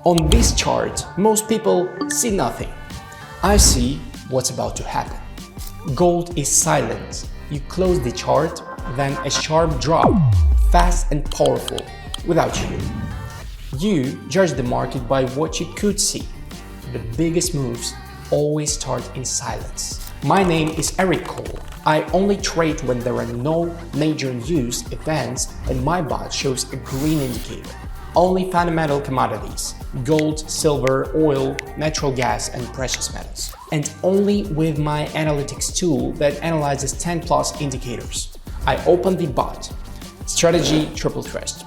On this chart, most people see nothing. I see what's about to happen. Gold is silent. You close the chart, then a sharp drop, fast and powerful, without you. You judge the market by what you could see. The biggest moves always start in silence. My name is Eric Cole. I only trade when there are no major news events and my bot shows a green indicator. Only fundamental commodities, gold, silver, oil, natural gas, and precious metals. And only with my analytics tool that analyzes 10 plus indicators. I open the bot. Strategy triple trust.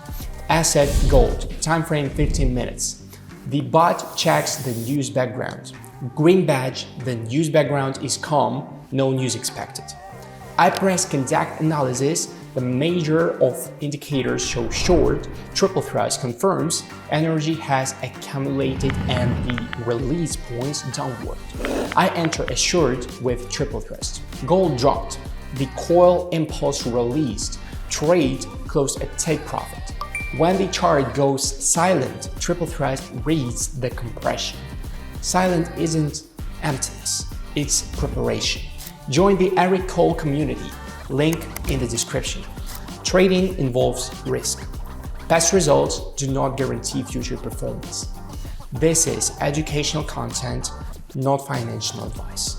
Asset gold, time frame 15 minutes. The bot checks the news background. Green badge, the news background is calm, no news expected. I press conduct analysis. The major of indicators show short, triple thrust confirms energy has accumulated and the release points downward. I enter a short with triple thrust. Gold dropped. The coil impulse released. Trade closed at take profit. When the chart goes silent, triple thrust reads the compression. Silent isn't emptiness, it's preparation. Join the Eric Cole community. Link in the description. Trading involves risk. Past results do not guarantee future performance. This is educational content, not financial advice.